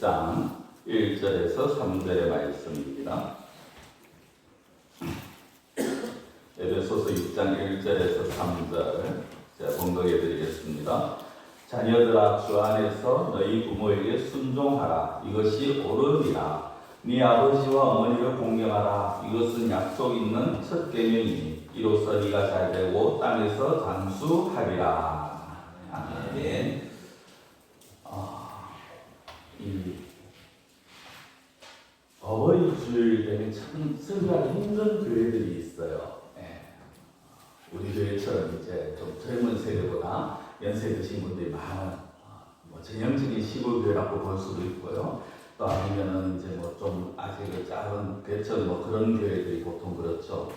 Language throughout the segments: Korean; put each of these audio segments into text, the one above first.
6장 1절에서 3절의 말씀입니다. 에베소서 6장 1절에서 3절 제가 봉독해 드리겠습니다. 자녀들아, 주 안에서 너희 부모에게 순종하라. 이것이 옳으니라. 네 아버지와 어머니를 공경하라. 이것은 약속 있는 첫 계명이니 이로써 네가 잘되고 땅에서 장수하리라. 아멘. 이 어버이 주일 때는 참 설교하기 힘든 교회들이 있어요. 우리 교회처럼 이제 좀 젊은 세대보다 연세 드신 분들이 많은 전형적인 시골교회라고 볼 수도 있고요. 또 아니면은 이제 좀 아직 작은 대처 그런 교회들이 보통 그렇죠.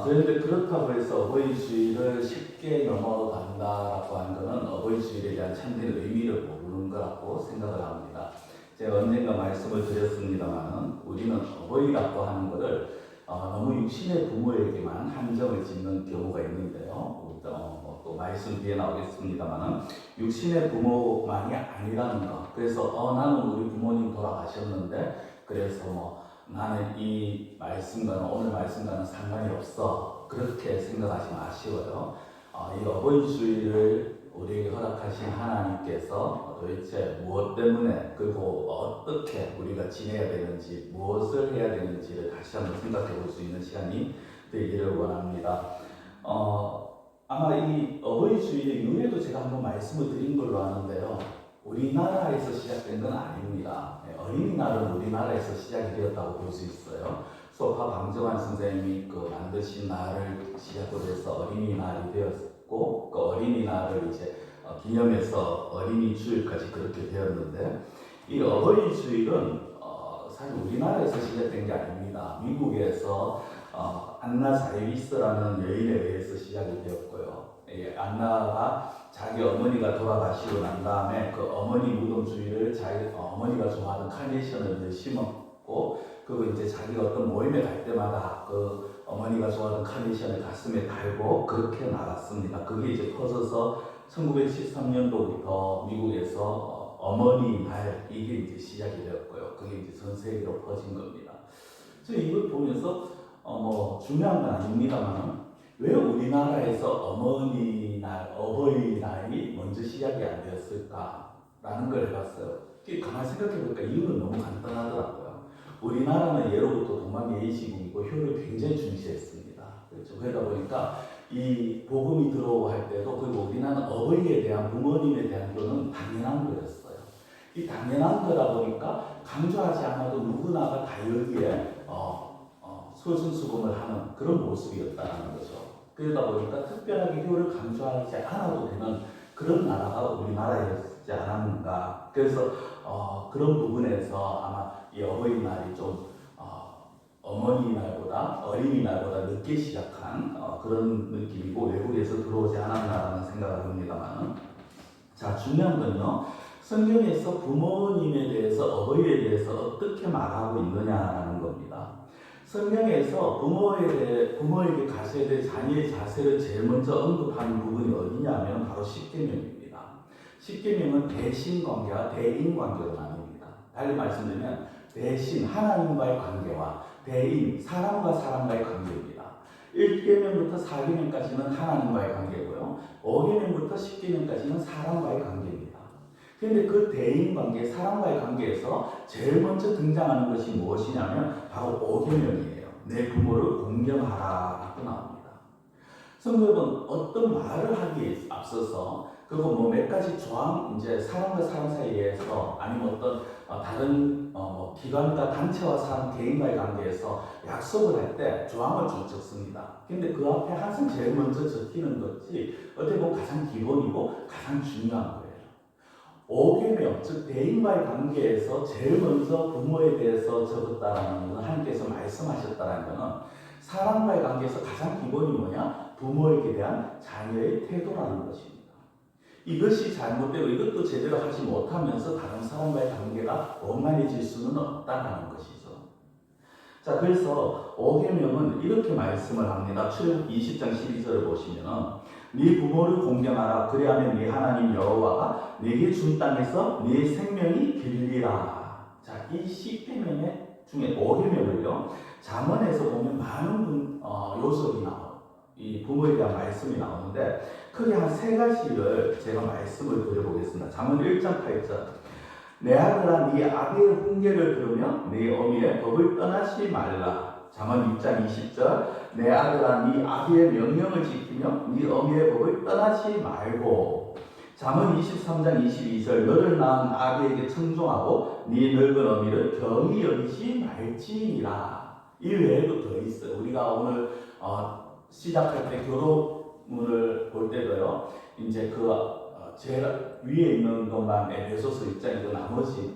그런데 그렇다고 해서 어버이 주일을 쉽게 넘어간다라고 하는 것은 어버이 주일에 대한 참된 의미를 모르는 거라고 생각을 합니다. 제가 언젠가 말씀을 드렸습니다만은 우리는 어버이라고 하는 것을 너무 육신의 부모에게만 한정을 짓는 경우가 있는데요. 또 말씀 뒤에 나오겠습니다만은 육신의 부모만이 아니라는 것. 그래서 나는 우리 부모님 돌아가셨는데 그래서 나는 이 말씀과는 오늘 말씀과는 상관이 없어. 그렇게 생각하지 마시고요. 이 어버이 주일을 우리에게 허락하신 하나님께서 도대체 무엇 때문에 그리고 어떻게 우리가 지내야 되는지 무엇을 해야 되는지를 다시 한번 생각해 볼 수 있는 시간이 되기를 원합니다. 아마 이 어버이 주일 이후에도 제가 한번 말씀을 드린 걸로 아는데요. 우리나라에서 시작된 건 아닙니다. 어린이날은 우리나라에서 시작이 되었다고 볼 수 있어요. 소파 방정환 선생님이 만드신 날을 시작으로 해서 어린이날이 되었고 그 어린이날을 이제 기념해서 어린이 주일까지 그렇게 되었는데 이 어버이 주일은 사실 우리나라에서 시작된 게 아닙니다. 미국에서 안나 자이비스라는 여인에 의해서 시작이 되었고요. 안나가 자기 어머니가 돌아가시고 난 다음에 그 어머니 무덤 주위를 자기 어머니가 좋아하는 카네이션을 심었고 그리고 이제 자기가 어떤 모임에 갈 때마다 그 어머니가 좋아하는 카네이션을 가슴에 달고 그렇게 나갔습니다. 그게 이제 퍼져서 1973년도부터 미국에서 어머니 날 이게 이제 시작이 되었고요. 그게 이제 전 세계로 퍼진 겁니다. 제가 이걸 보면서 중요한 건 아닙니다만 왜 우리나라에서 어머니날, 어버이날이 먼저 시작이 안 되었을까라는 걸 해봤어요. 가만히 생각해보니까 이유는 너무 간단하더라고요. 우리나라는 예로부터 동방예의시국이고 효를 굉장히 중시했습니다. 그렇죠. 그러다 보니까 이 복음이 들어오고 할 때도 그리고 우리나라는 어버이에 대한 부모님에 대한 교는 당연한 거였어요. 이 당연한 거다 보니까 강조하지 않아도 누구나가 다 여기에 솔선수범을 하는 그런 모습이었다는 거죠. 그러다 보니까 특별하게 효를 강조하지 않아도 되는 그런 나라가 우리나라였지 않았는가. 그래서 그런 부분에서 아마 이 어버이날이 좀 어머니날보다 어린이날보다 늦게 시작한 그런 느낌이고 외국에서 들어오지 않았나라는 생각을 합니다만 자, 중요한 건요. 성경에서 부모님에 대해서 어버이에 대해서 어떻게 말하고 있느냐라는 겁니다. 성경에서 부모에게 가셔야 될 자녀의 자세를 제일 먼저 언급하는 부분이 어디냐면 바로 십계명입니다. 십계명은 대신 관계와 대인 관계로 나뉩니다. 달리 말씀드리면 대신 하나님과의 관계와 대인 사람과 사람과의 관계입니다. 1계명부터 4계명까지는 하나님과의 관계고요. 5계명부터 10계명까지는 사람과의 관계입니다. 그런데 그 대인 관계, 사람과의 관계에서 제일 먼저 등장하는 것이 무엇이냐면 바로 5계명이에요. 내 부모를 공경하라라고 나옵니다. 성경은 어떤 말을 하기에 앞서서 그리고 몇 가지 조항, 이제 사람과 사람 사이에서 아니면 어떤 다른 기관과 단체와 사람 개인과의 관계에서 약속을 할 때 조항을 쭉 적습니다. 근데 그 앞에 항상 제일 먼저 적히는 것이 어떻게 보면 가장 기본이고 가장 중요한 거예요. 5계명, 즉 대인과의 관계에서 제일 먼저 부모에 대해서 적었다라는 것은 하나님께서 말씀하셨다는 것은 사람과의 관계에서 가장 기본이 뭐냐? 부모에게 대한 자녀의 태도라는 것입니다. 이것이 잘못되고 이것도 제대로 하지 못하면서 다른 사람과의 관계가 원만해질 수는 없다는 것이죠. 자, 그래서 5계명은 이렇게 말씀을 합니다. 출애굽 20장 12절을 보시면 네 부모를 공경하라. 그리하면 네 하나님 여호와가 네게 준 땅에서 네 생명이 길리라. 자, 이 10계명 중에 5계명을요, 잠언에서 보면 많은 요소가 나와요. 이 부모에 대한 말씀이 나오는데 크게 한 세 가지를 제가 말씀을 드려보겠습니다. 잠언 1장 8절. 내 아들아 네 아비의 훈계를 들으며 네 어미의 법을 떠나지 말라. 잠언 2장 20절. 내 아들아 네 아비의 명령을 지키며 네 어미의 법을 떠나지 말고. 잠언 23장 22절. 너를 낳은 아비에게 청종하고 네 늙은 어미를 경히 여기지 말지니라. 이 외에도 더 있어요. 우리가 오늘 시작할 때 교도문을 볼 때도요, 이제 제일 위에 있는 것만 에베소서 1장이고 나머지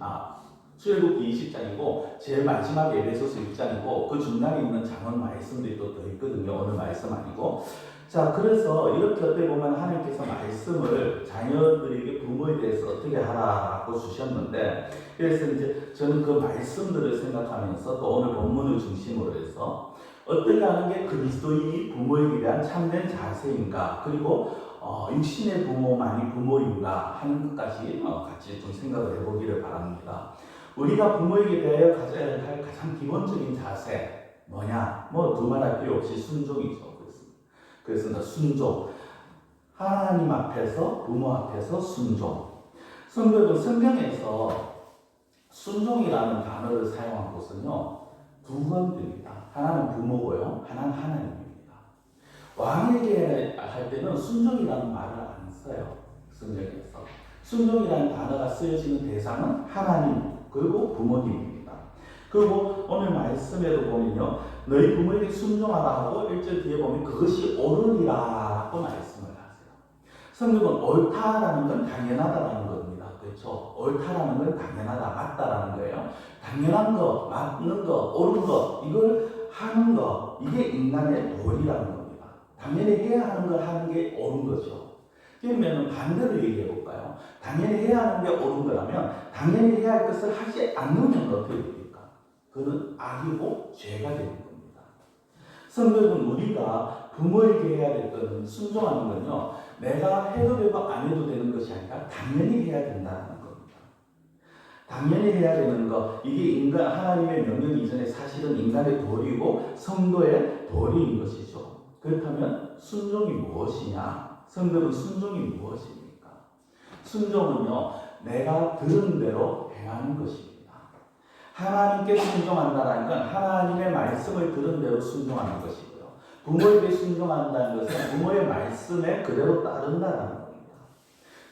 출애굽기 20장이고 제일 마지막에 에베소서 1장이고 그 중간에 있는 잠언 말씀들이 또 더 있거든요. 오늘 말씀 아니고. 자, 그래서 이렇게 어떻게 보면 하나님께서 말씀을 자녀들에게 부모에 대해서 어떻게 하라고 주셨는데, 그래서 이제 저는 그 말씀들을 생각하면서 또 오늘 본문을 중심으로 해서 어떻게 하는 게 그리스도인이 부모에게 대한 참된 자세인가, 그리고 육신의 부모만이 부모인가 하는 것까지 같이 좀 생각을 해보기를 바랍니다. 우리가 부모에게 대하여 가져야 할 가장 기본적인 자세 뭐냐? 두말할 필요 없이 순종이죠. 그래서 순종. 하나님 앞에서, 부모 앞에서 순종. 성경에서 순종이라는 단어를 사용한 곳은요, 두 군데입니다. 하나는 부모고요, 하나는 하나님입니다. 왕에게 할 때는 순종이라는 말을 안 써요. 성경에서. 순종이라는 단어가 쓰여지는 대상은 하나님, 그리고 부모님입니다. 그리고 오늘 말씀에도 보면요, 너희 부모에게 순종하라 하고 1절 뒤에 보면 그것이 옳으리라 라고 말씀을 하세요. 성경은 옳다라는 건 당연하다라는 겁니다. 그렇죠? 옳다라는 건 당연하다, 맞다라는 거예요. 당연한 거, 맞는 거, 옳은 거, 이걸 하는 거, 이게 인간의 도리라는 겁니다. 당연히 해야 하는 걸 하는 게 옳은 거죠. 그러면 반대로 얘기해 볼까요? 당연히 해야 하는 게 옳은 거라면 당연히 해야 할 것을 하지 않으면 어떻게 됩니까? 그는 악이고 죄가 되는 겁니다. 성경은 우리가 부모에게 해야 될 것은 순종하는 건요, 내가 해도 되고 안 해도 되는 것이 아니라 당연히 해야 된다는 겁니다. 당연히 해야 되는 것, 이게 하나님의 명령 이전에 사실은 인간의 도리고 성도의 도리인 것이죠. 그렇다면 순종이 무엇이냐? 성경은 순종이 무엇입니까? 순종은요, 내가 들은 대로 행하는 것입니다. 하나님께 순종한다는 건 하나님의 말씀을 들은 대로 순종하는 것이고요. 부모에게 순종한다는 것은 부모의 말씀에 그대로 따른다는 겁니다.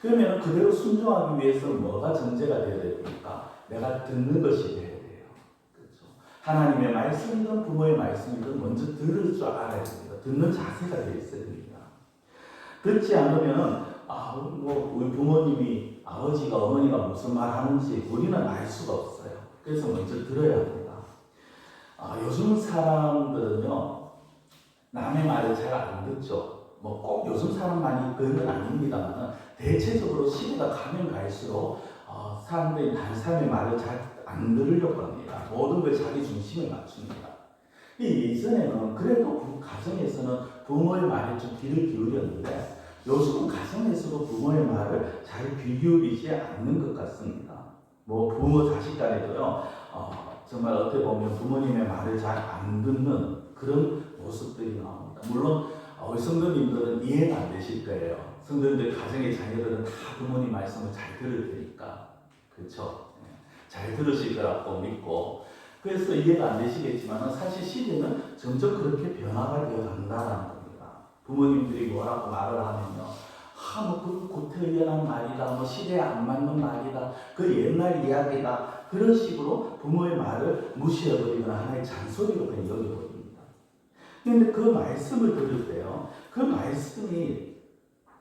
그러면 그대로 순종하기 위해서는 뭐가 전제가 되어야 됩니까? 내가 듣는 것이 되어야 돼요. 그렇죠? 하나님의 말씀이든 부모의 말씀이든 먼저 들을 줄 알아야 됩니다. 듣는 자세가 되어 있어야 됩니다. 듣지 않으면 우리 부모님이, 아버지가, 어머니가 무슨 말 하는지 우리는 알 수가 없어요. 그래서 먼저 들어야 합니다. 요즘 사람들은요, 남의 말을 잘 안 듣죠. 꼭 요즘 사람만이 그런 건 아닙니다만 대체적으로 시대가 가면 갈수록 사람들이 다른 사람의 말을 잘 안 들으려고 합니다. 모든 걸 자기 중심에 맞춥니다. 예전에는 그래도 가정에서는 부모의 말에 좀 귀를 기울였는데 요즘은 가정에서도 부모의 말을 잘 귀 기울이지 않는 것 같습니다. 부모 자식 간에도요, 정말 어떻게 보면 부모님의 말을 잘 안 듣는 그런 모습들이 나옵니다. 물론 우리 성도님들은 이해가 안 되실 거예요. 성도님들 가정의 자녀들은 다 부모님 말씀을 잘 들을 테니까, 그렇죠? 잘 들으실 거라고 믿고, 그래서 이해가 안 되시겠지만 사실 시대는 점점 그렇게 변화가 되어 간다는 겁니다. 부모님들이 뭐라고 말을 하면요, 그 고태연한 말이다, 시대에 안 맞는 말이다, 그 옛날 이야기다, 그런 식으로 부모의 말을 무시해버리거나 하나의 잔소리로 그냥 여겨버립니다. 그런데 그 말씀을 들을 때요, 그 말씀이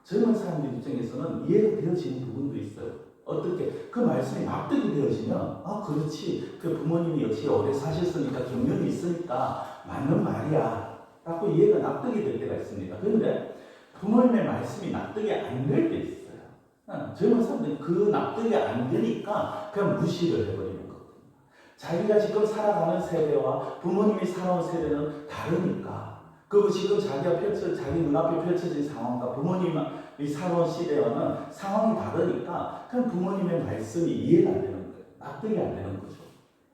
젊은 사람들 입장에서는 이해가 되어지는 부분도 있어요. 어떻게 그 말씀이 납득이 되어지면 그렇지, 그 부모님이 역시 오래 사셨으니까 경력이 있으니까 맞는 말이야 라고 이해가 납득이 될 때가 있습니다. 그런데 부모님의 말씀이 납득이 안 될 때 있어요. 젊은 사람들이 그 납득이 안 되니까 그냥 무시를 해버리는 거거든요. 자기가 지금 살아가는 세대와 부모님이 살아온 세대는 다르니까, 그리고 지금 자기 눈앞에 펼쳐진 상황과 부모님이 살아온 시대와는 상황이 다르니까 그냥 부모님의 말씀이 이해가 안 되는 거예요. 납득이 안 되는 거죠.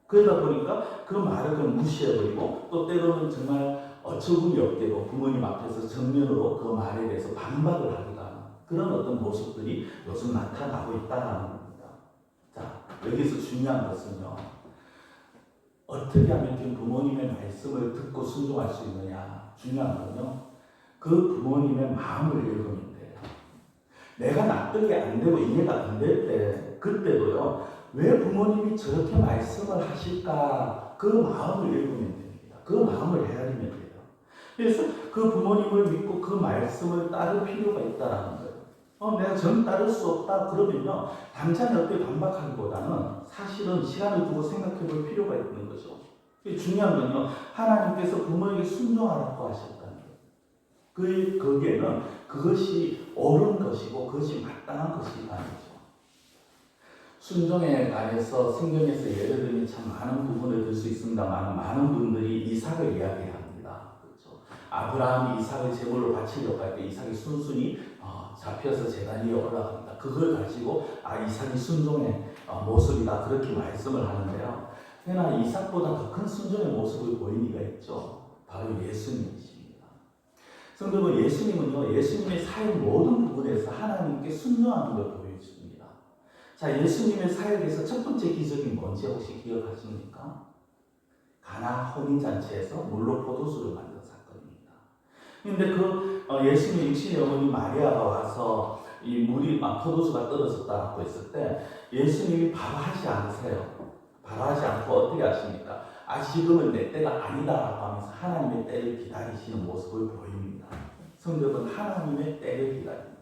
그러다 보니까 그 말을 그냥 무시해버리고 또 때로는 정말 어처구니 없게도 부모님 앞에서 정면으로 그 말에 대해서 반박을 하기도 하는 그런 어떤 모습들이 요즘 나타나고 있다는 겁니다. 자, 여기서 중요한 것은요. 어떻게 하면 지금 부모님의 말씀을 듣고 순종할 수 있느냐. 중요한 건요. 그 부모님의 마음을 읽으면 돼요. 내가 납득이 안 되고 이해가 안 될 때 그때도요. 왜 부모님이 저렇게 말씀을 하실까? 그 마음을 읽으면 됩니다. 그 마음을 헤아리면 돼요. 그래서 그 부모님을 믿고 그 말씀을 따를 필요가 있다는 거예요. 내가 전 따를 수 없다 그러면요. 당장 어떻게 반박하기보다는 사실은 시간을 두고 생각해 볼 필요가 있는 거죠. 중요한 건요. 하나님께서 부모에게 순종하라고 하셨다는 거예요. 거기에는 그것이 옳은 것이고 그것이 마땅한 것이 아니죠. 순종에 관해서 성경에서 예를 들면 참 많은 부분을 들 수 있습니다만 많은 분들이 이삭을 이야기합니다. 그렇죠. 아브라함이 이삭을 제물로 바치려고 할 때 이삭이 순순히 잡혀서 제단 위에 올라갑니다. 그걸 가지고 이삭이 순종의 모습이다 그렇게 말씀을 하는데요. 그러나 이삭보다 더 큰 순종의 모습을 보인 이가 있죠. 바로 예수님이십니다. 성경은 예수님은요. 예수님의 사역 모든 부분에서 하나님께 순종하는 걸 보여줍니다. 자, 예수님의 사역에서 첫 번째 기적이 뭔지 혹시 기억하십니까? 가나 혼인잔치에서 물로 포도주를 만든 사건입니다. 그런데 예수님 육신의 어머니 마리아가 와서 이 물이 포도주가 떨어졌다고 했을 때 예수님이 바로 하지 않으세요. 바로 하지 않고 어떻게 하십니까? 지금은 내 때가 아니다라고 하면서 하나님의 때를 기다리시는 모습을 보입니다. 성경은 하나님의 때를 기다립니다.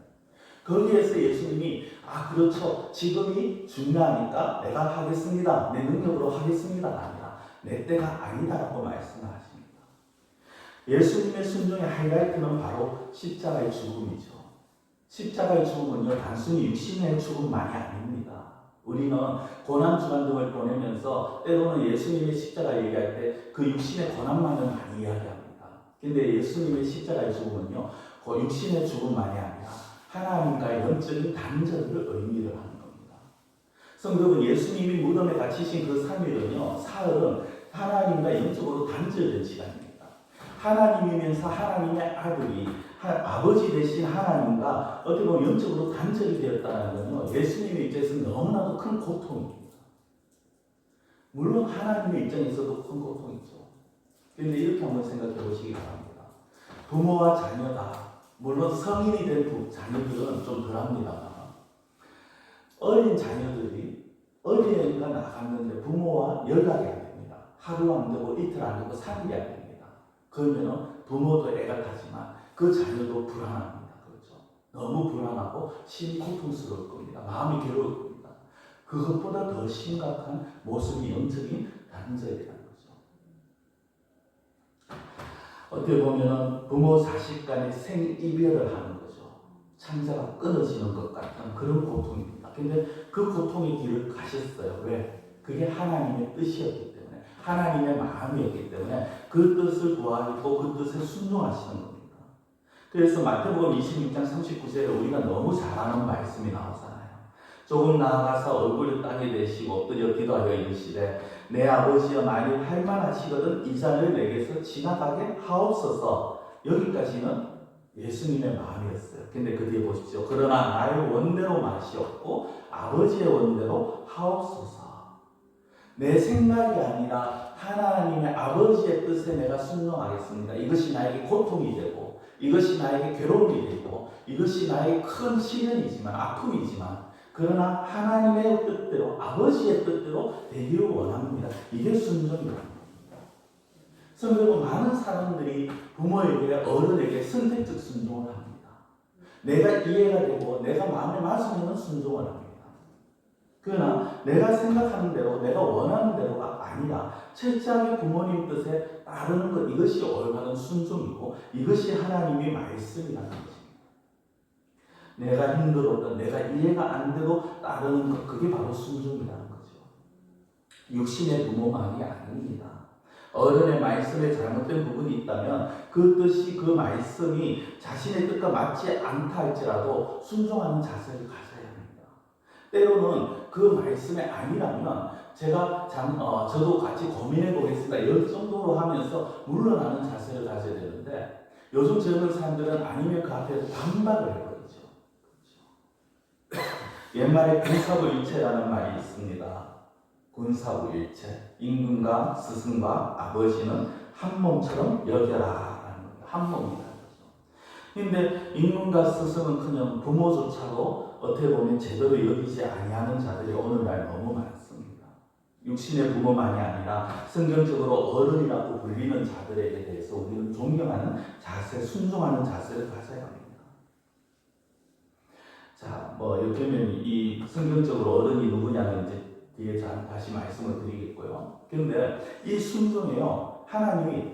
거기에서 예수님이 그렇죠. 지금이 중요하니까 내가 하겠습니다. 내 능력으로 하겠습니다가 아니라 내 때가 아니다라고 말씀을 하십니다. 예수님의 순종의 하이라이트는 바로 십자가의 죽음이죠. 십자가의 죽음은요. 단순히 육신의 죽음만이 아닙니다. 우리는 고난주간 등을 보내면서 때로는 예수님의 십자가 얘기할 때 그 육신의 고난만을 많이 이야기합니다. 근데 예수님의 십자가의 죽음은요. 그 육신의 죽음만이 아니라 하나님과의 영적인 단절을 의미를 하는 겁니다. 성경은 예수님이 무덤에 갇히신 그 3일은요. 사흘은 하나님과 영적으로 단절된 시간입니다. 하나님이면서 하나님의 아들이 아버지 대신 하나님과 어떻게 보면 영적으로 단절이 되었다는 건요. 예수님의 입장에서 너무나도 큰 고통입니다. 물론 하나님의 입장에서도 큰 고통이죠. 그런데 이렇게 한번 생각해 보시기 바랍니다. 부모와 자녀다. 물론 성인이 된 자녀들은 좀 덜합니다만 어린 자녀들이 어린애가 나갔는데 부모와 연락이 안 됩니다. 하루 안 되고 이틀 안 되고 3일이 안 됩니다. 그러면 부모도 애가 타지만 그 자녀도 불안합니다. 그렇죠? 너무 불안하고 심히 고통스러울 겁니다. 마음이 괴로울 겁니다. 그것보다 더 심각한 모습이 영적인 단절이라는 거죠. 어떻게 보면 부모 자식 간의 생이별을 하는 거죠. 창자가 끊어지는 것 같은 그런 고통입니다. 근데 그 고통의 길을 가셨어요. 왜? 그게 하나님의 뜻이었기 때문에, 하나님의 마음이었기 때문에 그 뜻을 구하고 그 뜻에 순종하시는 겁니다. 그래서 마태복음 26장 39절에 우리가 너무 잘 아는 말씀이 나오잖아요. 조금 나아가서 얼굴을 땅에 대시고 엎드려 기도하여 이르시되 내 아버지여 만일 할만하시거든 이 잔을 내게서 지나가게 하옵소서. 여기까지는 예수님의 마음이었어요. 근데 그 뒤에 보십시오. 그러나 나의 원대로 마시옵고 아버지의 원대로 하옵소서. 내 생각이 아니라 하나님의 아버지의 뜻에 내가 순종하겠습니다. 이것이 나에게 고통이 되고 이것이 나에게 괴로움이 되고 이것이 나에게 큰 시련이지만 아픔이지만 그러나 하나님의 뜻대로 아버지의 뜻대로 되기를 원합니다. 이게 순종입니다. 성경은 많은 사람들이 부모에게 어른에게 선택적 순종을 합니다. 내가 이해가 되고 내가 마음에 맞으면 순종을 합니다. 그러나 내가 생각하는 대로 내가 원하는 대로가 아니라 철저하게 부모님 뜻에 따르는 것 이것이 올바른 순종이고 이것이 하나님의 말씀이라는 것입니다. 내가 힘들었던 내가 이해가 안 되고 따르는 것 그게 바로 순종이라는 거죠. 육신의 부모만이 아닙니다. 어른의 말씀에 잘못된 부분이 있다면 그 뜻이 그 말씀이 자신의 뜻과 맞지 않다 할지라도 순종하는 자세를 가져야 합니다. 때로는 그 말씀이 아니라면 저도 같이 고민해 보겠습니다. 이 정도로 하면서 물러나는 자세를 가져야 되는데 요즘 젊은 사람들은 아니면 그 앞에서 반박을 해버리죠. 그렇죠? 옛말에 군사부일체라는 말이 있습니다. 군사부일체. 임금과 스승과 아버지는 한 몸처럼 여겨라라는 겁니다. 한 몸이라는 거죠. 근데 임금과 스승은 그냥 부모조차도 어떻게 보면 제대로 여기지 아니하는 자들이 오늘날 너무 많습니다. 육신의 부모만이 아니라 성경적으로 어른이라고 불리는 자들에 대해서 우리는 존경하는 자세, 순종하는 자세를 가져야 합니다. 자, 이렇게 하면 이 성경적으로 어른이 누구냐는 이제 뒤에 다시 말씀을 드리겠고요. 그런데 이 순종에요, 하나님이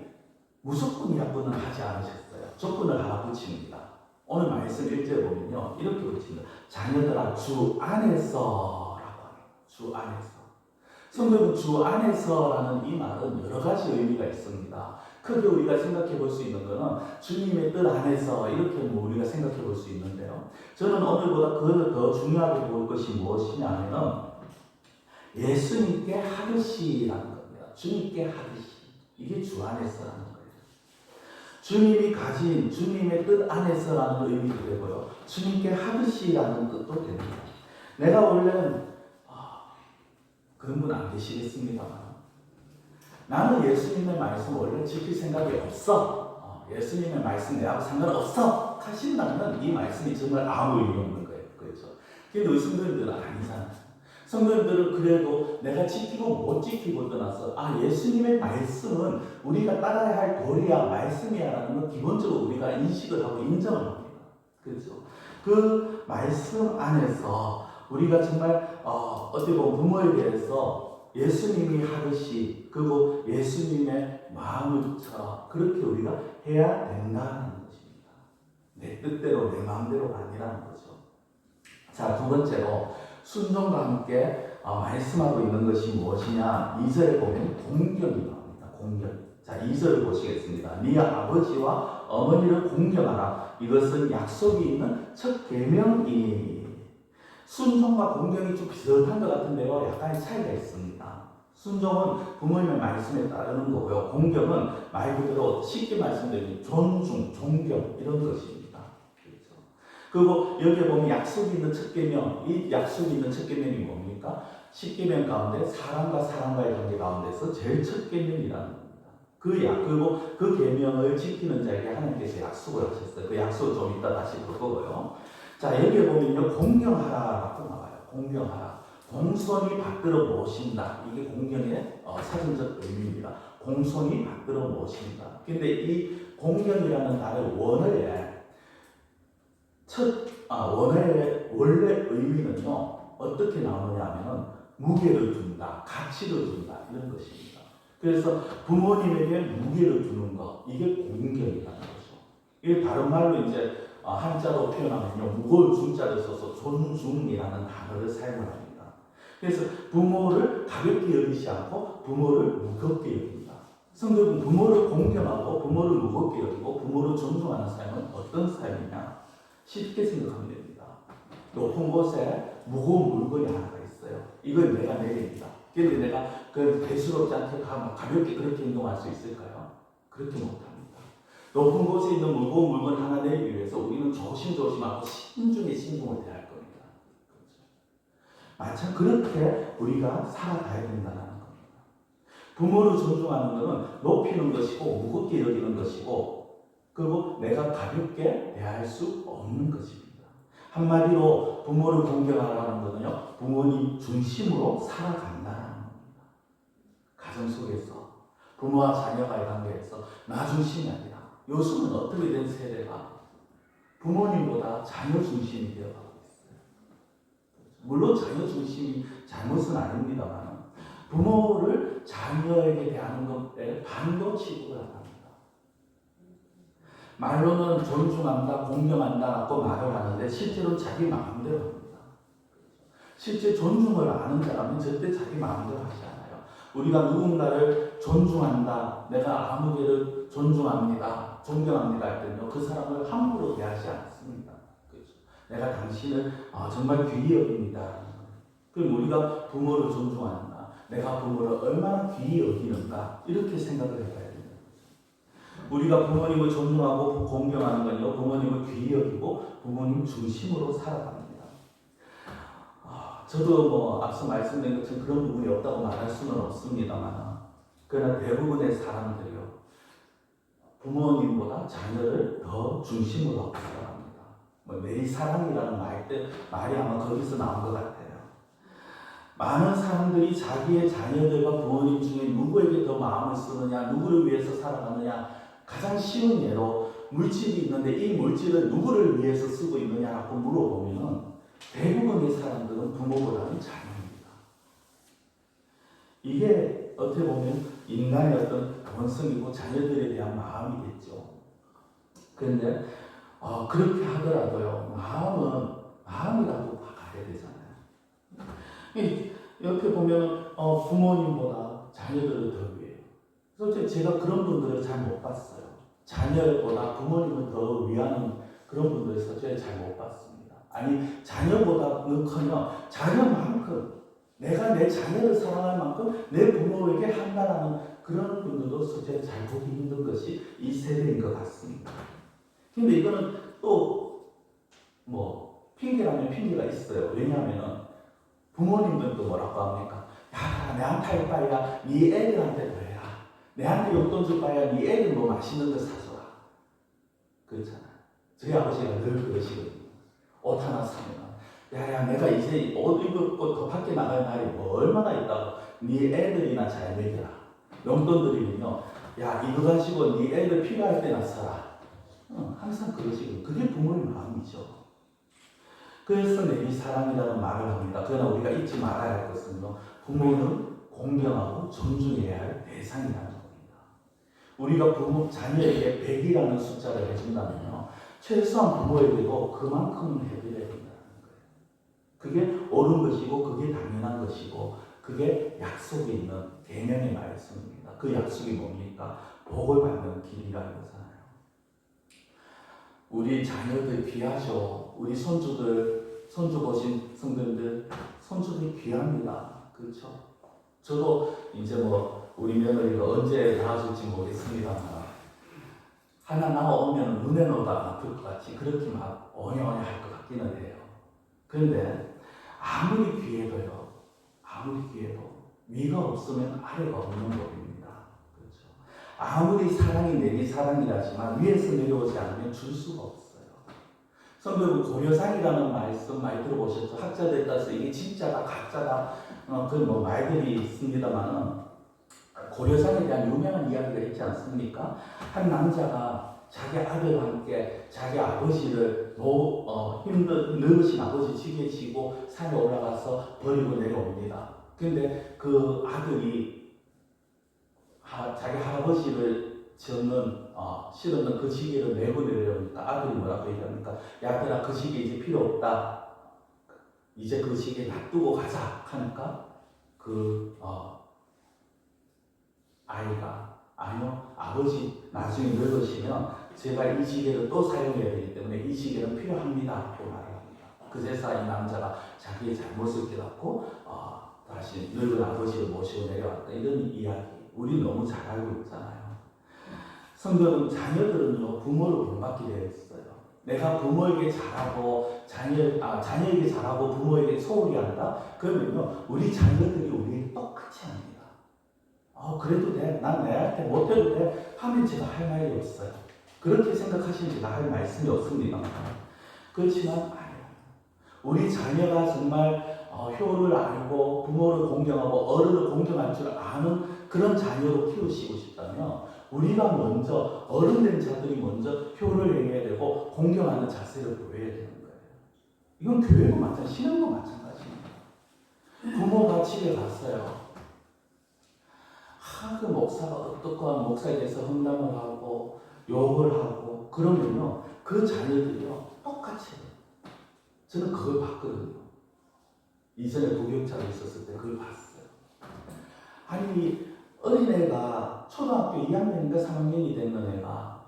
무조건이라고는 하지 않으셨어요. 조건을 하나 붙입니다. 오늘 말씀 1절에 보면요, 이렇게 붙입니다. 자녀들아 주 안에서라고 합니다. 주 안에서. 성경은 주 안에서라는 이 말은 여러 가지 의미가 있습니다. 크게 우리가 생각해 볼 수 있는 것은 주님의 뜻 안에서 이렇게 우리가 생각해 볼 수 있는데요. 저는 오늘보다 그것을 더 중요하게 볼 것이 무엇이냐면 예수님께 하듯이라는 겁니다. 주님께 하듯이. 이게 주 안에서라는 거예요. 주님이 가진 주님의 뜻 안에서라는 의미도 되고요. 주님께 하듯이라는 뜻도 됩니다. 내가 원래 그런 분 안 계시겠습니다만 나는 예수님의 말씀 원래 지킬 생각이 없어. 예수님의 말씀 내하고 상관없어. 하신다면 이 말씀이 정말 아무 의미 없는 거예요. 그렇죠? 근데 우리 성도님들은 아니잖아요. 성도님들은 그래도 내가 지키고 못 지키고 떠나서 예수님의 말씀은 우리가 따라야 할 도리야 말씀이야 라는 건 기본적으로 우리가 인식을 하고 인정을 합니다. 그렇죠? 그 말씀 안에서 우리가 정말 어떻게 보면 부모에 대해서 예수님이 하듯이 그리고 예수님의 마음처럼 그렇게 우리가 해야 된다는 것입니다. 내 뜻대로 내 마음대로가 아니라는 거죠. 자, 두 번째로 순종과 함께 말씀하고 있는 것이 무엇이냐? 2절에 보면 공경이 나옵니다. 공경. 자, 2절을 보시겠습니다. 네 아버지와 어머니를 공경하라. 이것은 약속이 있는 첫 계명이니. 순종과 공경이 좀 비슷한 것 같은데요. 약간의 차이가 있습니다. 순종은 부모님의 말씀에 따르는 거고요. 공경은 말 그대로 쉽게 말씀드리면 존중, 존경 이런 것입니다. 그렇죠? 그리고 여기에 보면 약속이 있는 첫 계명, 이 약속이 있는 첫 계명이 뭡니까? 10계명 가운데 사람과 사람과의 관계 가운데서 제일 첫 계명이라는 겁니다. 그리고 그 계명을 지키는 자에게 하나님께서 약속을 하셨어요. 그 약속을 좀 이따 다시 볼 거고요. 자, 여기에 보면요, 공경하라라고 나와요. 공경하라. 공손히 받들어 모신다. 이게 공경의 사전적 의미입니다. 공손히 받들어 모신다. 근데 이 공경이라는 단어의 원어의 원래 의미는요, 어떻게 나오느냐 하면 무게를 준다, 가치를 준다, 이런 것입니다. 그래서 부모님에게 무게를 주는 것, 이게 공경이라는 거죠. 이게 다른 말로 이제 한자로 표현하면요, 무거울 중자를 써서 존중이라는 단어를 사용을 합니다. 그래서 부모를 가볍게 여기지 않고 부모를 무겁게 여깁니다. 성경은 부모를 공경하고 부모를 무겁게 여기고 부모를 존중하는 삶은 어떤 삶이냐? 쉽게 생각하면 됩니다. 높은 곳에 무거운 물건이 하나가 있어요. 이걸 내가 내립니다. 그런데 내가 그 대수롭지 않게 가볍게 그렇게 행동할 수 있을까요? 그렇게 못합니다. 높은 곳에 있는 무거운 물건 하나 내기 위해서 우리는 조심조심하고 신중에 신중을 대할 겁니다. 그렇죠? 마찬가지로 그렇게 우리가 살아가야 된다는 겁니다. 부모를 존중하는 것은 높이는 것이고 무겁게 여기는 것이고 그리고 내가 가볍게 대할 수 없는 것입니다. 한마디로 부모를 공경하라는 것은요, 부모님 중심으로 살아간다는 겁니다. 가정 속에서 부모와 자녀와의 관계에서 나 중심이 아니라 요즘은 어떻게 된 세대가 부모님보다 자녀 중심이 되어가고 있어요. 물론 자녀 중심이 잘못은 아닙니다만 부모를 자녀에게 대하는 것에 반도 치부를 안 합니다. 말로는 존중한다, 공경한다라고 말을 하는데 실제로 자기 마음대로 합니다. 실제 존중을 아는 사람은 절대 자기 마음대로 하지 않아요. 우리가 누군가를 존중한다, 내가 아무개를 존중합니다, 존경합니다 할 때는요, 그 사람을 함부로 대하지 않습니다. 그렇죠? 내가 당신을 정말 귀히 여깁니다. 그럼 우리가 부모를 존중한다. 내가 부모를 얼마나 귀히 여기는가 이렇게 생각을 해봐야 된다. 우리가 부모님을 존중하고 공경하는 건요, 부모님을 귀히 여기고 부모님 중심으로 살아갑니다. 저도 뭐 앞서 말씀드린 것처럼 그런 부분이 없다고 말할 수는 없습니다만, 그러나 대부분의 사람들이요, 부모님보다 자녀를 더 중심으로 하고 살아갑니다. 뭐 내리사랑이라는 말이 아마 거기서 나온 것 같아요. 많은 사람들이 자기의 자녀들과 부모님 중에 누구에게 더 마음을 쓰느냐, 누구를 위해서 살아가느냐, 가장 쉬운 예로 물질이 있는데 이 물질을 누구를 위해서 쓰고 있느냐라고 물어보면 대부분의 사람들은 부모보다는 자녀입니다. 이게 어떻게 보면 인간의 어떤 본성이고 자녀들에 대한 마음이겠죠. 그런데 그렇게 하더라도요, 마음이라도 바꿔야 되잖아요. 옆에 보면 부모님보다 자녀들을 더 위해요. 그래서 제가 그런 분들을 잘 못 봤어요. 자녀보다 부모님을 더 위하는 그런 분들을 솔직히 잘 못 봤습니다. 아니, 자녀보다는커녕 자녀만큼 내가 내 자녀를 사랑할 만큼 내 부모에게 한다라는 그런 분들도 솔직히 잘 보기 힘든 것이 이 세대인 것 같습니다. 근데 이거는 또 뭐 핑계라면 핑계가 있어요. 왜냐하면 부모님들도 뭐라고 합니까? 야, 내한테 할 바에야 네 애들한테 더 해라. 내한테 용돈 줄 바에야 네 애들 뭐 맛있는 거 사줘라. 그렇잖아. 저희 아버지가 늘 그러시거든요. 옷 하나 사면 야야, 내가 이제 옷 입고 더 밖에 나갈 날이 뭐 얼마나 있다고 네 애들이나 잘 먹여라. 용돈 드리면요, 야, 이거 가지고 네 애들 필요할 때나 사라. 항상 그러시거든요. 그게 부모의 마음이죠. 그래서 내리사랑이라는 말을 합니다. 그러나 우리가 잊지 말아야 할 것은요, 부모는 공경하고 존중해야 할 대상이라는 겁니다. 우리가 자녀에게 100이라는 숫자를 해준다면요, 최소한 부모에게도 그만큼은 해드려야 된다는 거예요. 그게 옳은 것이고, 그게 당연한 것이고, 그게 약속에 있는 계명의 말씀입니다. 그 약속이 뭡니까? 복을 받는 길이라는 거잖아요. 우리 자녀들 귀하죠. 우리 손주 보신 성도님들, 손주들 귀합니다. 그렇죠? 저도 이제 뭐 우리 며느리가 언제 나와줄지 모르겠습니다만, 하나 나오면 눈에 넣어도 안 아플 것 같이 그렇게 막 오냐오냐 할 것 같기는 해요. 그런데 아무리 귀해도요, 위가 없으면 아래가 없는 법입니다. 그렇죠? 아무리 사랑이 내리사랑이라지만 위에서 내려오지 않으면 줄 수가 없어요. 성경은 고려상이라는 말씀 많이 들어보셨죠? 학자들에 따라서 이게 진짜다, 가짜다, 그런 뭐 말들이 있습니다만은, 고려상에 대한 유명한 이야기가 있지 않습니까? 한 남자가 자기 아들과 함께 자기 아버지를 늙으신 아버지 지게 지고 산에 올라가서 버리고 내려옵니다. 근데 그 아들이 자기 할아버지를 실었는 그 지게를 메고 내려오니까 아들이 뭐라고 얘기합니까? 야들아, 그 지게 이제 필요 없다. 이제 그 지게 놔두고 가자 하니까 아이가, 아니요, 아버지 나중에 늙으시면 제가 이 지게를 또 사용해야 되기 때문에 이 지게는 필요합니다 라고 말을 합니다. 그제서 이 남자가 자기의 잘못을 깨닫고 다시 늙은 아버지를 모시고 내려왔다. 이런 이야기 우리 너무 잘 알고 있잖아요. 성경은 자녀들은요, 부모를 본받게 되어 있어요. 내가 부모에게 잘하고 자녀에게 잘하고 부모에게 소홀히 한다? 그러면요, 우리 자녀들이 우리에게 똑같이 합니다. 그래도 돼. 난 내한테 못해도 돼. 하면 제가 할 말이 없어요. 그렇게 생각하시면 제가 할 말씀이 없습니다. 그렇지만 아니에요. 우리 자녀가 정말 효를 알고 부모를 공경하고 어른을 공경할 줄 아는 그런 자녀로 키우시고 싶다면 우리가 먼저 어른된 자들이 먼저 효를 행해야 되고 공경하는 자세를 보여야 되는 거예요. 이건 교회도 마찬가지, 신앙도 마찬가지입니다. 부모가 집에 갔어요. 그 목사가 어떡한 목사에 대해서 험담을 하고 욕을 하고 그러면요, 그 자녀들이요 똑같이 해요. 저는 그걸 봤거든요. 이전에 부교육자로 있었을 때 그걸 봤어요. 아니, 어린애가 초등학교 2학년인가 3학년이 됐는 애가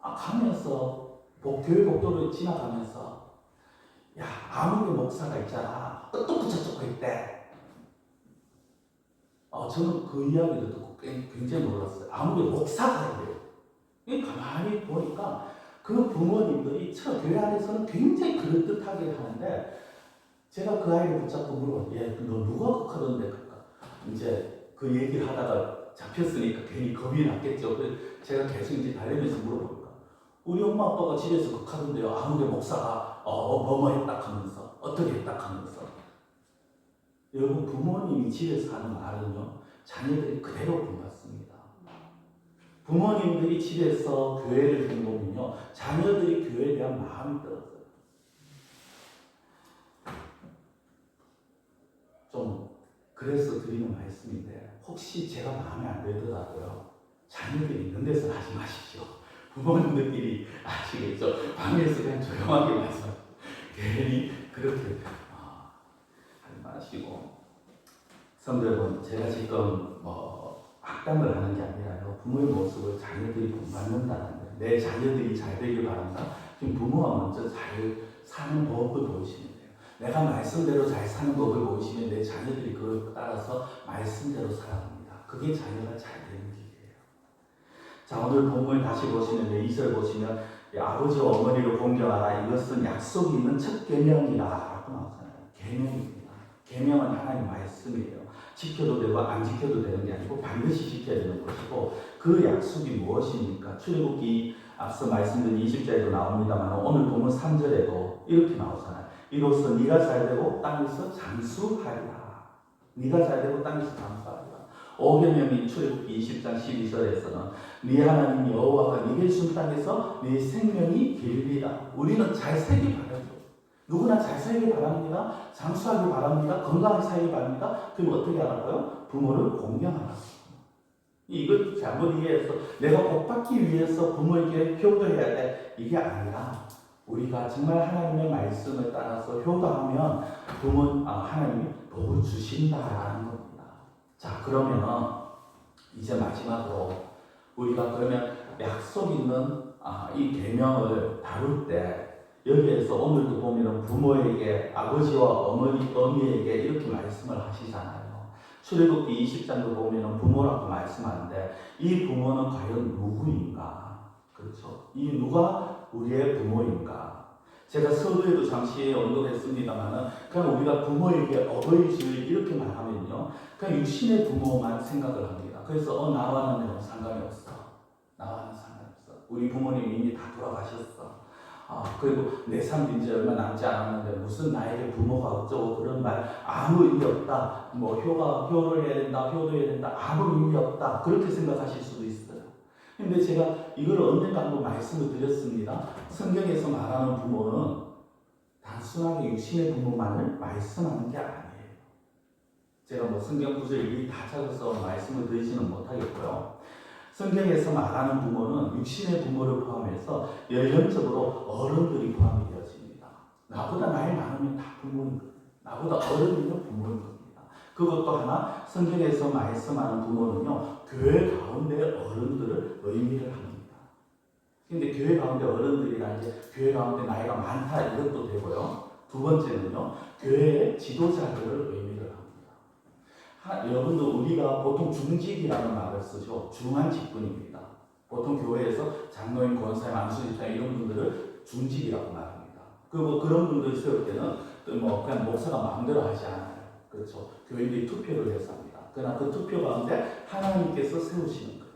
가면서 교회 복도를 지나가면서 야, 아무개 목사가 있잖아. 또 붙여주고 있대. 저는 그 이야기를 듣고 굉장히 놀랐어요. 아무개 목사가 있대요. 가만히 보니까 그 부모님들이 교회 안에서는 굉장히 그럴듯하게 하는데, 제가 그 아이를 붙잡고 물어봤어요. 얘, 너 누가 극하던데? 이제 그 얘기를 하다가 잡혔으니까 괜히 겁이 났겠죠. 그래서 제가 계속 이제 달리면서 물어보니까, 우리 엄마 아빠가 집에서 극하던데요. 아무개 목사가 뭐뭐 했다 하면서, 어떻게 했다 하면서. 여러분, 부모님이 집에서 하는 말은요, 자녀들이 그대로 본받습니다. 부모님들이 집에서 교회를 행보면요, 자녀들이 교회에 대한 마음이 떨어져요. 좀 그래서 드리는 말씀인데, 혹시 제가 마음에 안 들더라도요, 자녀들이 있는 데서 하지 마십시오. 부모님들끼리 아시겠죠? 방에서 그냥 조용하게 말씀하세요. 괜히 그렇게 하지 마시고. 성도 여러분, 제가 지금 악담을 하는 게 아니라요, 부모의 모습을 자녀들이 본받는다는 거예요. 내 자녀들이 잘 되길 바란다. 지금 부모가 먼저 잘 사는 법을 보이시면 돼요. 내가 말씀대로 잘 사는 법을 보이시면 내 자녀들이 그걸 따라서 말씀대로 살아갑니다. 그게 자녀가 잘 되는 길이에요. 자, 오늘 본문을 다시 보시면 2절 보시면, 아버지와 어머니를 공경하라. 이것은 약속이 있는 첫 계명이라 라고 나오잖아요. 계명입니다. 계명은 하나님 말씀이에요. 지켜도 되고 안 지켜도 되는 게 아니고 반드시 지켜야 되는 것이고, 그 약속이 무엇입니까? 출애굽기 앞서 말씀드린 20절에도 나옵니다만, 오늘 보면 3절에도 이렇게 나오잖아요. 이로써 네가 잘되고 땅에서 장수하리라. 네가 잘되고 땅에서 장수하리라. 5계명인 출애굽기 20장 12절에서는 네 하나님 여호와가 네게 준 땅에서 네 생명이 길리라. 우리는 잘 살기 바라죠. 누구나 잘 살기 바랍니다. 장수하기 바랍니다. 건강하게 살기 바랍니다. 그럼 어떻게 하라고요? 부모를 공경하라. 이걸 잘못 이해해서 내가 복받기 위해서 부모에게 효도해야 돼, 이게 아니라, 우리가 정말 하나님의 말씀을 따라서 효도하면 하나님이 복을 주신다라는 겁니다. 자, 그러면 이제 마지막으로 우리가 그러면 약속 있는 이 계명을 다룰 때, 여기에서 오늘도 보면 부모에게, 아버지와 어머니에게 이렇게 말씀을 하시잖아요. 출애굽기 20장도 보면 부모라고 말씀하는데, 이 부모는 과연 누구인가? 그렇죠? 이 누가 우리의 부모인가? 제가 서두에도 잠시 언급했습니다만은, 그냥 우리가 부모에게 어버이주의 이렇게 말하면요, 그냥 육신의 부모만 생각을 합니다. 그래서 나와는 상관이 없어. 나와는 상관이 없어. 우리 부모님이 이미 다 돌아가셨어. 그리고 내 삶 이제 얼마 남지 않았는데 무슨 나에게 부모가 어쩌고 그런 말 아무 의미 없다. 효를 해야 된다, 효도해야 된다, 아무 의미 없다. 그렇게 생각하실 수도 있어요. 근데 제가 이걸 언젠가 한번 말씀을 드렸습니다. 성경에서 말하는 부모는 단순하게 육신의 부모만을 말씀하는 게 아니에요. 제가 성경 구절 일일이 다 찾아서 말씀을 드리지는 못하겠고요. 성경에서 말하는 부모는 육신의 부모를 포함해서 연령적으로 어른들이 포함이 되어집니다. 나보다 나이 많으면 다 부모인 겁니다. 나보다 어른이면 부모인 겁니다. 그것도 하나, 성경에서 말씀하는 부모는요, 교회 가운데 어른들을 의미를 합니다. 근데 교회 가운데 어른들이라는 게 교회 가운데 나이가 많다 이것도 되고요. 두 번째는요, 교회의 지도자들을 의미를 합니다. 여러분도 우리가 보통 중직이라는 말을 쓰죠. 중한 직분입니다. 보통 교회에서 장로인, 권사님, 안수집사 이런 분들을 중직이라고 말합니다. 그런 분들 세울 때는 그냥 목사가 마음대로 하지 않아요. 그렇죠. 교인들이 투표를 해서 합니다. 그러나 그 투표 가운데 하나님께서 세우시는 거예요.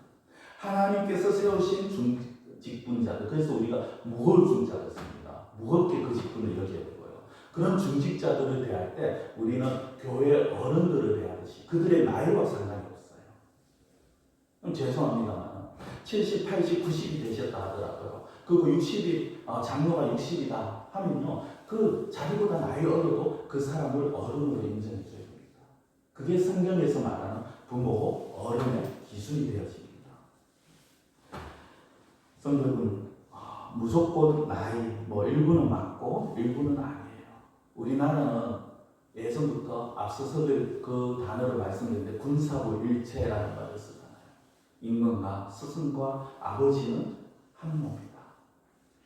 하나님께서 세우신 중직분자들. 그래서 우리가 무거운 자를 씁니다. 무겁게 그 직분을 여겨야 되고요. 그런 중직자들을 대할 때 우리는 교회 어른들을 대하듯이 그들의 나이와 상관이 없어요. 그럼 죄송합니다만 70, 80, 90이 되셨다 하더라고요. 그리고 60이 장로가 60이다 하면요, 그 자기보다 나이 어려도 그 사람을 어른으로 인정해 줘야 됩니다. 그게 성경에서 말하는 부모고 어른의 기준이 되어집니다. 성도 여러분, 무조건 나이 일부는 맞고 일부는 아니에요. 우리나라는 예전부터 앞서서 그 단어를 말씀드렸는데 군사불일체라는 말을 쓰잖아요. 임금과 스승과 아버지는 한 몸이다.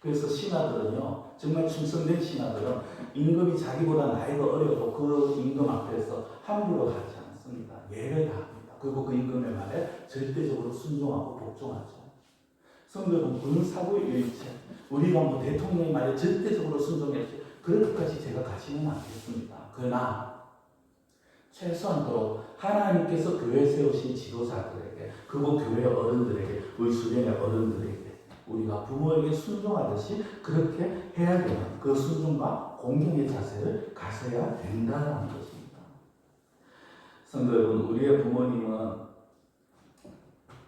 그래서 신하들은요, 정말 충성된 신하들은 임금이 자기보다 나이가 어려도 그 임금 앞에서 함부로 가지 않습니다. 예를 다합니다. 그리고 그 임금의 말에 절대적으로 순종하고 복종하죠. 성도는 군사고의 일체, 우리가 뭐 대통령의 말에 절대적으로 순종했지 그렇게까지 제가 가지는 않겠습니다. 그러나 최소한도로 하나님께서 교회 세우신 지도자들에게, 그리고 교회 어른들에게, 우리 주변의 어른들에게 우리가 부모에게 순종하듯이 그렇게 해야 되는 그 순종과 공경의 자세를 가져야 된다는 것입니다. 성도 여러분, 우리의 부모님은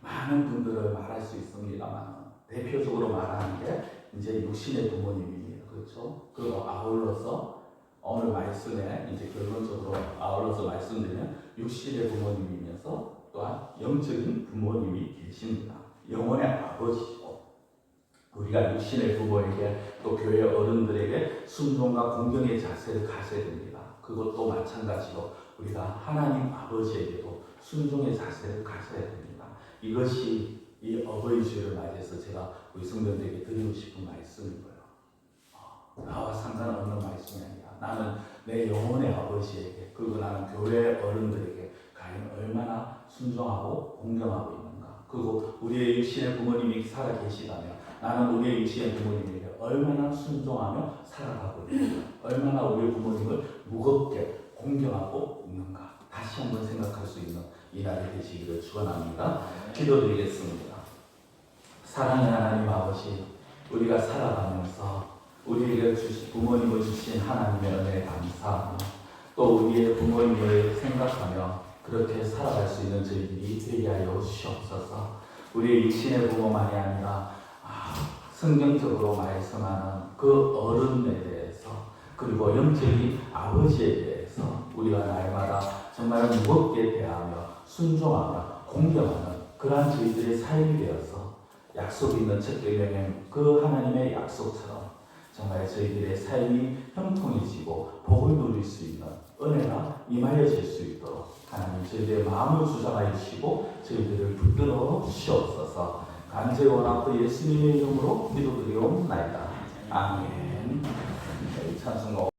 많은 분들을 말할 수 있습니다만 대표적으로 말하는 게 이제 육신의 부모님이에요. 그렇죠? 그리고 아울러서 오늘 말씀에 이제 결론적으로 아울러서 말씀드리면 육신의 부모님이면서 또한 영적인 부모님이 계십니다. 영혼의 아버지시고 우리가 육신의 부모에게 또 교회 어른들에게 순종과 공경의 자세를 가져야 됩니다. 그것도 마찬가지로 우리가 하나님 아버지에게도 순종의 자세를 가져야 됩니다. 이것이 이 어버이 주일을 맞이해서 제가 우리 성도들에게 드리고 싶은 말씀이고요. 나와 상관없는 말씀이 아니라 나는 내 영혼의 아버지에게, 그리고 나는 교회 어른들에게 과연 얼마나 순종하고 공경하고 있는가. 그리고 우리의 육신의 부모님이 살아 계시다면 나는 우리의 육신의 부모님에게 얼마나 순종하며 살아가고 있는가. 얼마나 우리 부모님을 무겁게 공경하고 있는가. 다시 한번 생각할 수 있는 이 날이 되시기를 축원합니다. 기도드리겠습니다. 사랑의 하나님 아버지, 우리가 살아가면서 우리에게 부모님을 주신 하나님의 은혜에 감사하며 또 우리의 부모님을 생각하며 그렇게 살아갈 수 있는 저희들이 되게 하여 주시옵소서. 우리의 육신의 부모만이 아니라 성경적으로 말씀하는 그 어른에 대해서, 그리고 영적인 아버지에 대해서 우리가 날마다 정말 무겁게 대하며 순종하며 공경하는 그러한 저희들의 삶이 되어서 약속 있는 첫 계명의 그 하나님의 약속처럼 정말 저희들의 삶이 형통해지고 복을 누릴 수 있는 은혜가 임하여질 수 있도록 하나님 저희들의 마음을 주장하여 주시고 저희들을 붙들어 주시옵소서. 간절히 원하고 예수님의 이름으로 기도드리옵나이다. 아멘. 찬송가